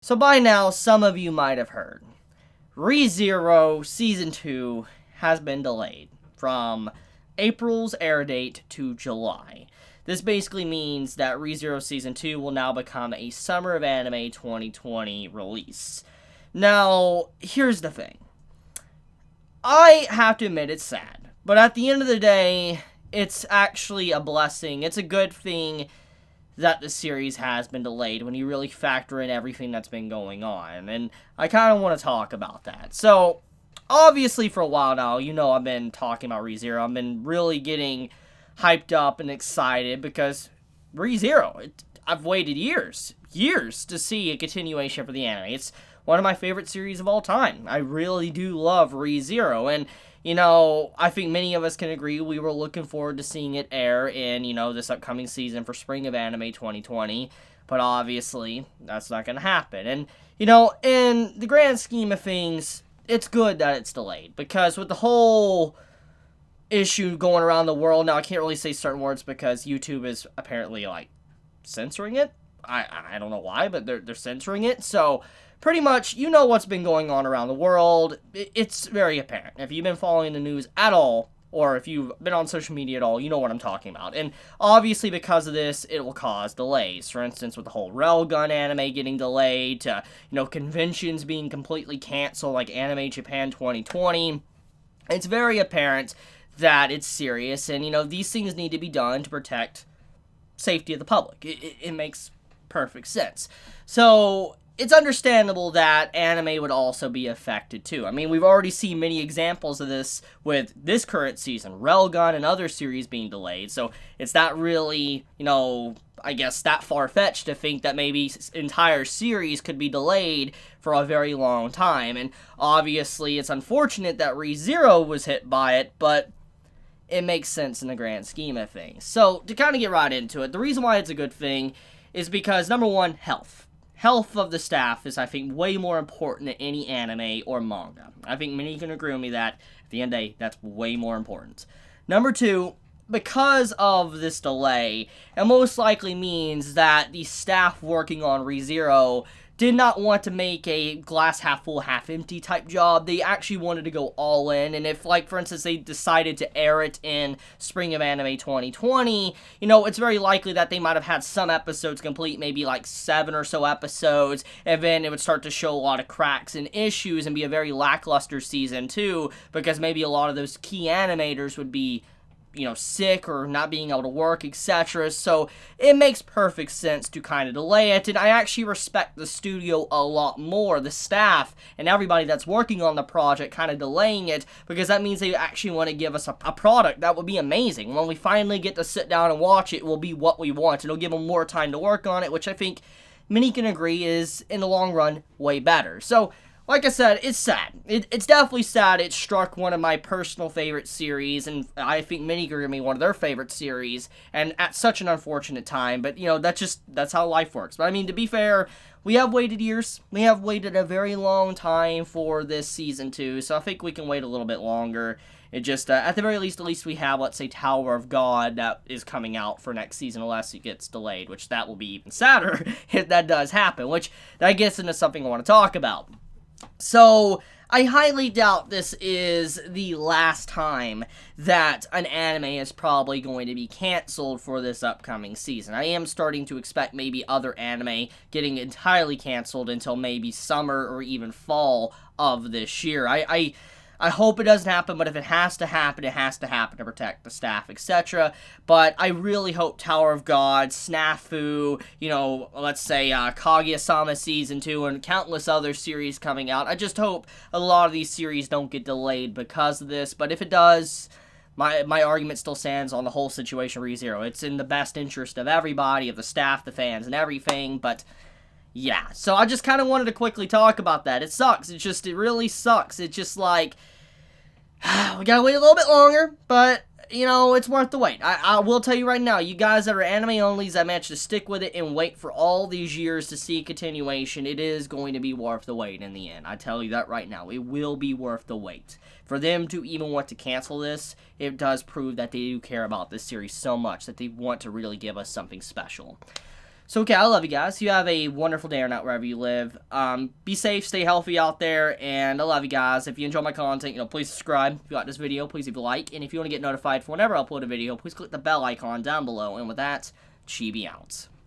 So by now, some of you might have heard. ReZero Season 2 has been delayed from April's air date to July. This basically means that ReZero Season 2 will now become a Summer of Anime 2020 release. Now, here's the thing. I have to admit it's sad, but at the end of the day, it's actually a blessing. It's a good thing that the series has been delayed when you really factor in everything that's been going on. And I kind of want to talk about that. So, obviously for a while now, I've been talking about ReZero. I've been really getting hyped up and excited because ReZero, I've waited years to see a continuation for the anime. It's one of my favorite series of all time. I really do love ReZero, and I think many of us can agree we were looking forward to seeing it air in, this upcoming season for Spring of Anime 2020, but obviously, that's not going to happen. And, in the grand scheme of things, it's good that it's delayed, because with the whole issue going around the world, now I can't really say certain words because YouTube is apparently, censoring it. I don't know why, but they're censoring it, so pretty much, what's been going on around the world. It's very apparent. If you've been following the news at all, or if you've been on social media at all, you know what I'm talking about. And obviously, because of this, it will cause delays. For instance, with the whole Railgun anime getting delayed, to, conventions being completely canceled, like Anime Japan 2020. It's very apparent that it's serious, and, these things need to be done to protect safety of the public. It makes perfect sense. So it's understandable that anime would also be affected too. I mean, we've already seen many examples of this with this current season, Railgun and other series being delayed, so it's not really, I guess that far-fetched to think that maybe entire series could be delayed for a very long time. And obviously it's unfortunate that ReZero was hit by it, but it makes sense in the grand scheme of things. So to kind of get right into it, the reason why it's a good thing is because, number one, health. Health of the staff is, I think, way more important than any anime or manga. I think many can agree with me that, at the end of the day, that's way more important. Number two, because of this delay, it most likely means that the staff working on ReZero did not want to make a glass half full, half empty type job. They actually wanted to go all in, and if, for instance, they decided to air it in Spring of Anime 2020, it's very likely that they might have had some episodes complete, maybe 7 or so episodes, and then it would start to show a lot of cracks and issues and be a very lackluster season 2, because maybe a lot of those key animators would be sick or not being able to work, etc. So it makes perfect sense to kind of delay it, and I actually respect the studio a lot more, the staff and everybody that's working on the project kind of delaying it, because that means they actually want to give us a product that would be amazing. When we finally get to sit down and watch it, it will be what we want. It'll give them more time to work on it, which I think many can agree is, in the long run, way better. So like I said, it's sad. It's definitely sad. It struck one of my personal favorite series, and I think many agree with me, one of their favorite series, and at such an unfortunate time, but, that's how life works. But, I mean, to be fair, we have waited years. We have waited a very long time for this season 2, so I think we can wait a little bit longer. It just, at the very least, we have, let's say, Tower of God that is coming out for next season unless it gets delayed, which that will be even sadder if that does happen, which that gets into something I want to talk about. So, I highly doubt this is the last time that an anime is probably going to be canceled for this upcoming season. I am starting to expect maybe other anime getting entirely canceled until maybe summer or even fall of this year. I hope it doesn't happen, but if it has to happen, it has to happen to protect the staff, etc. But I really hope Tower of God, Snafu, let's say Kaguya-sama Season 2, and countless other series coming out. I just hope a lot of these series don't get delayed because of this, but if it does, my argument still stands on the whole situation ReZero. It's in the best interest of everybody, of the staff, the fans, and everything, but yeah, so I just kind of wanted to quickly talk about that. It sucks. It really sucks. It's just we gotta wait a little bit longer, but, it's worth the wait. I will tell you right now, you guys that are anime-onlys that managed to stick with it and wait for all these years to see a continuation, it is going to be worth the wait in the end. I tell you that right now. It will be worth the wait. For them to even want to cancel this, it does prove that they do care about this series so much that they want to really give us something special. So, okay, I love you guys. You have a wonderful day or night wherever you live. Be safe, stay healthy out there, and I love you guys. If you enjoy my content, please subscribe. If you like this video, please leave a like. And if you want to get notified for whenever I upload a video, please click the bell icon down below. And with that, Chibi out.